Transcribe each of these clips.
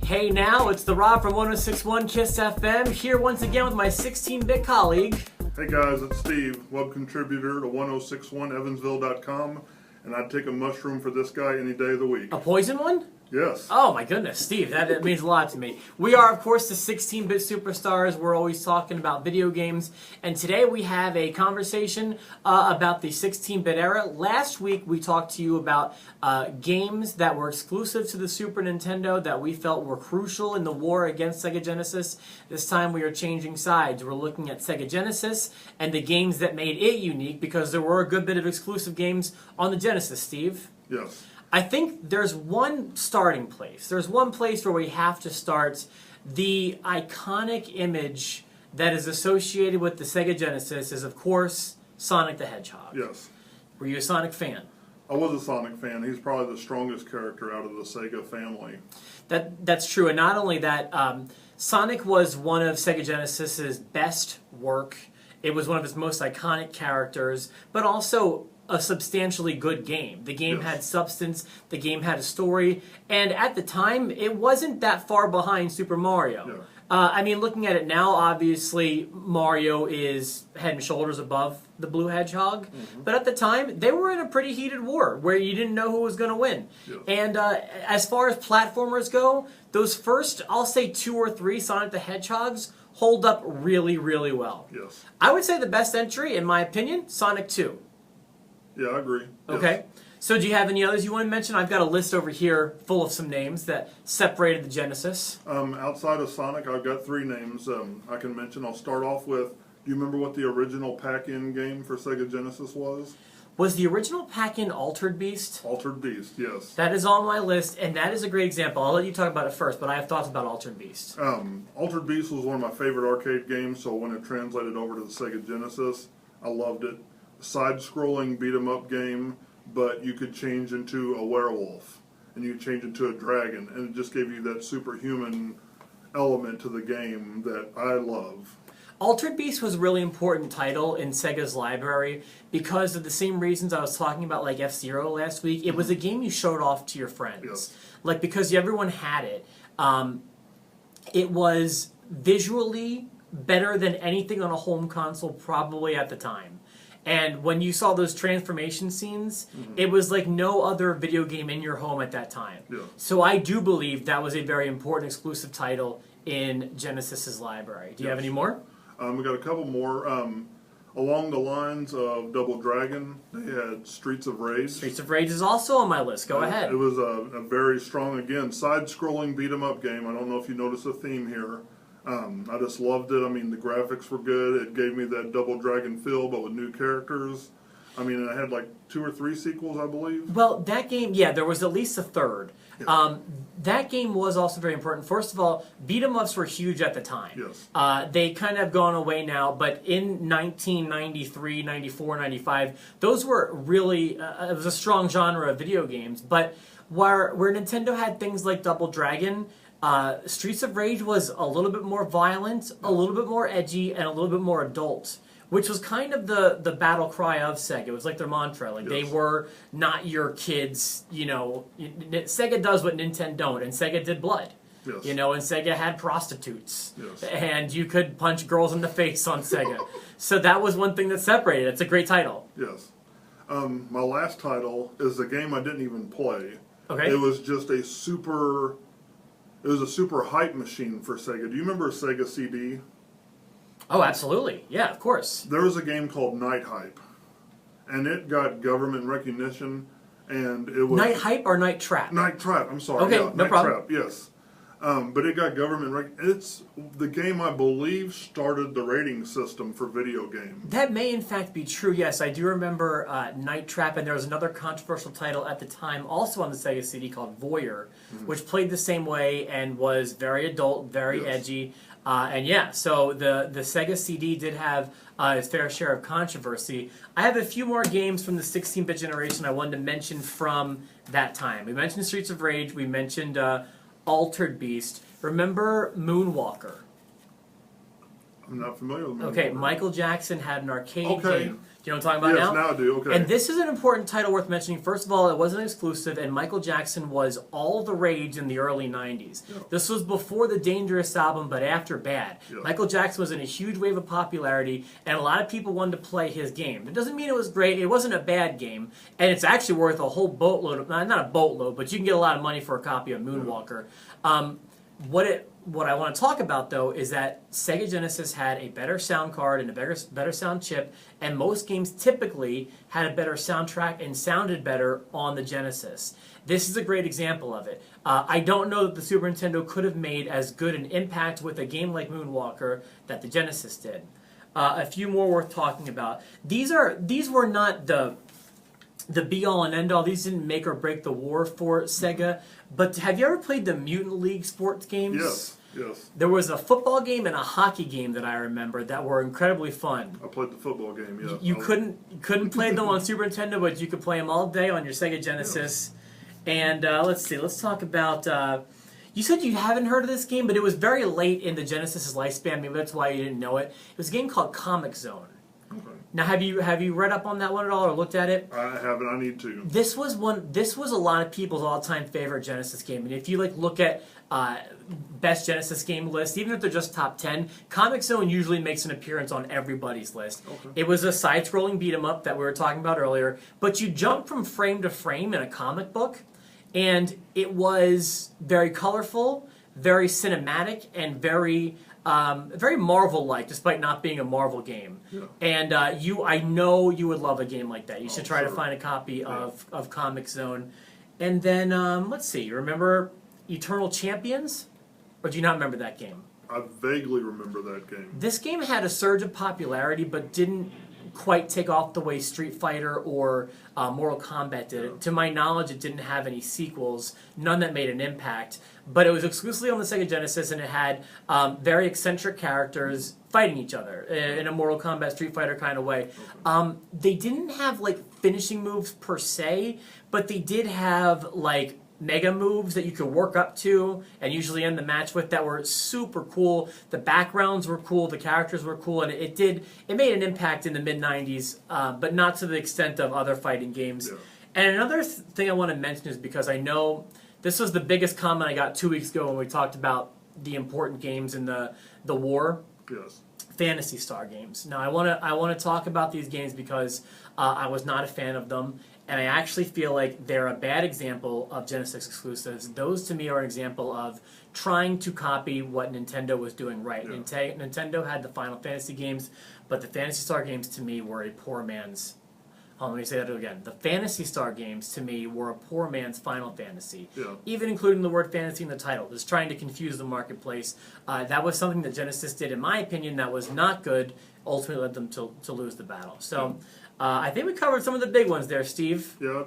Hey now, it's the Rob from 1061 KISS FM, here once again with my 16-bit colleague. Hey guys, it's Steve, web contributor to 1061evansville.com, and I'd take a mushroom for this guy any day of the week. A poison one? Yes. Oh my goodness, Steve, that means a lot to me. We are, of course, the 16-bit superstars. We're always talking about video games, and today we have a conversation about the 16-bit era. Last week we talked to you about games that were exclusive to the Super Nintendo that we felt were crucial in the war against Sega Genesis. This time we are changing sides. We're looking at Sega Genesis and the games that made it unique, because there were a good bit of exclusive games on the Genesis, Steve. Yes. I think there's one starting place. There's one place where we have to start. The iconic image that is associated with the Sega Genesis is, of course, Sonic the Hedgehog. Yes. Were you a Sonic fan? I was a Sonic fan. He's probably the strongest character out of the Sega family. That's true, and not only that, Sonic was one of Sega Genesis's best work. It was one of its most iconic characters, but also a substantially good game. The game had substance, the game had a story, and at the time, it wasn't that far behind Super Mario. Yeah. I mean, looking at it now, obviously, Mario is head and shoulders above the Blue Hedgehog, but at the time, they were in a pretty heated war where you didn't know who was going to win. Yeah. And as far as platformers go, those first, I'll say 2 or 3 Sonic the Hedgehogs hold up really, really well. Yes. I would say the best entry, in my opinion, Sonic 2. Yeah, I agree. Okay. So do you have any others you want to mention? I've got a list over here full of some names that separated the Genesis. Outside of Sonic, I've got 3 names I can mention. I'll start off with, do you remember what the original pack-in game for Sega Genesis was? Was the original pack-in Altered Beast? Altered Beast, yes. That is on my list, and that is a great example. I'll let you talk about it first, but I have thoughts about Altered Beast. Altered Beast was one of my favorite arcade games, so when it translated over to the Sega Genesis, I loved it. Side-scrolling beat-em-up game, but you could change into a werewolf, and you could change into a dragon, and it just gave you that superhuman element to the game that I love. Altered Beast was a really important title in Sega's library because of the same reasons I was talking about, like F-Zero last week. It was a game you showed off to your friends. Yes. Like, because everyone had it. It was visually better than anything on a home console probably at the time. And when you saw those transformation scenes, it was like no other video game in your home at that time. Yeah. So I do believe that was a very important exclusive title in Genesis's library. Do you have any more? We got a couple more. Along the lines of Double Dragon, they had Streets of Rage. Streets of Rage is also on my list. Go ahead. It was a very strong, again, side-scrolling beat-em-up game. I don't know if you noticed a theme here. I just loved it. I mean, the graphics were good. It gave me that Double Dragon feel, but with new characters. I mean, it had like 2 or 3 sequels, I believe. Well, that game, yeah, there was at least a third. Yeah. That game was also very important. First of all, beat-em-ups were huge at the time. Yes. They kind of have gone away now, but in 1993, 94, 95, those were really, it was a strong genre of video games. But where Nintendo had things like Double Dragon, Streets of Rage was a little bit more violent, a little bit more edgy, and a little bit more adult, which was kind of the battle cry of Sega. It was like their mantra. Like, they were not your kids, you know. Sega does what Nintendo don't, and Sega did blood. Yes. You know, and Sega had prostitutes. Yes. And you could punch girls in the face on Sega. So that was one thing that separated. It's a great title. Yes. My last title is a game I didn't even play. Okay. It was just a super hype machine for Sega. Do you remember Sega CD? Oh, absolutely. Yeah, of course. There was a game called Night Hype, and it got government recognition, and it was... Night Hype or Night Trap? Night Trap, I'm sorry. Okay, yeah, no Night problem. Trap, yes. But it got government recognition. It's the game, I believe, started the rating system for video games. That may in fact be true, yes. I do remember Night Trap, and there was another controversial title at the time, also on the Sega CD, called Voyeur, which played the same way and was very adult, very edgy. And yeah, so the Sega CD did have its fair share of controversy. I have a few more games from the 16-bit generation I wanted to mention from that time. We mentioned Streets of Rage, we mentioned Altered Beast. Remember Moonwalker? I'm not familiar with Moonwalker. Okay, Michael Jackson had an arcade Okay. game. Do you know what I'm talking about Yes, now? now I do. Okay. And this is an important title worth mentioning. First of all, it wasn't exclusive, and Michael Jackson was all the rage in the early 90s. Yeah. This was before the Dangerous album, but after Bad. Yeah. Michael Jackson was in a huge wave of popularity, and a lot of people wanted to play his game. It doesn't mean it was great. It wasn't a bad game, and it's actually worth a whole boatload of, not a boatload, but you can get a lot of money for a copy of Moonwalker. What I want to talk about, though, is that Sega Genesis had a better sound card and a better sound chip, and most games typically had a better soundtrack and sounded better on the Genesis. This is a great example of it. I don't know that the Super Nintendo could have made as good an impact with a game like Moonwalker that the Genesis did. A few more worth talking about. These were not the be-all and end-all. These didn't make or break the war for Sega. But have you ever played the Mutant League sports games? Yes. Yes. There was a football game and a hockey game that I remember that were incredibly fun. I played the football game. Yeah. You couldn't play them on Super Nintendo, but you could play them all day on your Sega Genesis. And let's see. Let's talk about. You said you haven't heard of this game, but it was very late in the Genesis' lifespan. Maybe that's why you didn't know it. It was a game called Comix Zone. Okay. Now, have you read up on that one at all or looked at it? I haven't. I need to. This was a lot of people's all-time favorite Genesis game, and if you look at best Genesis game list, even if they're just top 10, Comix Zone usually makes an appearance on everybody's list. Okay. It was a side-scrolling beat 'em up that we were talking about earlier, but you jump from frame to frame in a comic book, and it was very colorful, very cinematic, and very Marvel-like, despite not being a Marvel game. Yeah. And I know you would love a game like that. You should try to sure. find a copy of Comix Zone. And then, let's see, remember Eternal Champions? Or do you not remember that game? I vaguely remember that game. This game had a surge of popularity, but didn't quite take off the way Street Fighter or Mortal Kombat did. Yeah. To my knowledge, it didn't have any sequels, none that made an impact. But it was exclusively on the Sega Genesis, and it had very eccentric characters fighting each other in a Mortal Kombat Street Fighter kind of way. They didn't have finishing moves per se, but they did have mega moves that you could work up to and usually end the match with that were super cool. The backgrounds were cool, the characters were cool, and it made an impact in the mid-90s, but not to the extent of other fighting games. Yeah. And another thing I want to mention is because I know this was the biggest comment I got 2 weeks ago when we talked about the important games in the war. Yes. Phantasy Star games. Now I want to talk about these games because I was not a fan of them, and I actually feel like they're a bad example of Genesis exclusives. Those to me are an example of trying to copy what Nintendo was doing right. Yeah. Nintendo had the Final Fantasy games, but the Phantasy Star games to me were a poor man's. Let me say that again. The Phantasy Star games, to me, were a poor man's Final Fantasy. Yeah. Even including the word fantasy in the title. Just trying to confuse the marketplace. That was something that Genesis did, in my opinion, that was not good. Ultimately led them to lose the battle. So, I think we covered some of the big ones there, Steve. Yeah.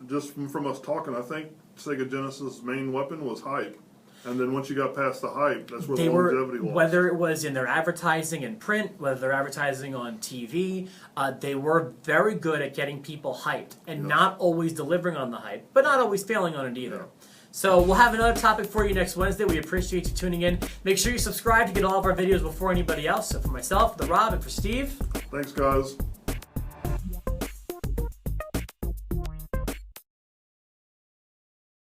Just from us talking, I think Sega Genesis' main weapon was hype. And then once you got past the hype, that's where They the were, longevity lost. whether it was in their advertising in print, whether they're advertising on TV, they were very good at getting people hyped and Yes. not always delivering on the hype, but not always failing on it either. Yeah. So we'll have another topic for you next Wednesday. We appreciate you tuning in. Make sure you subscribe to get all of our videos before anybody else. So for myself, the Rob, and for Steve, Thanks, guys.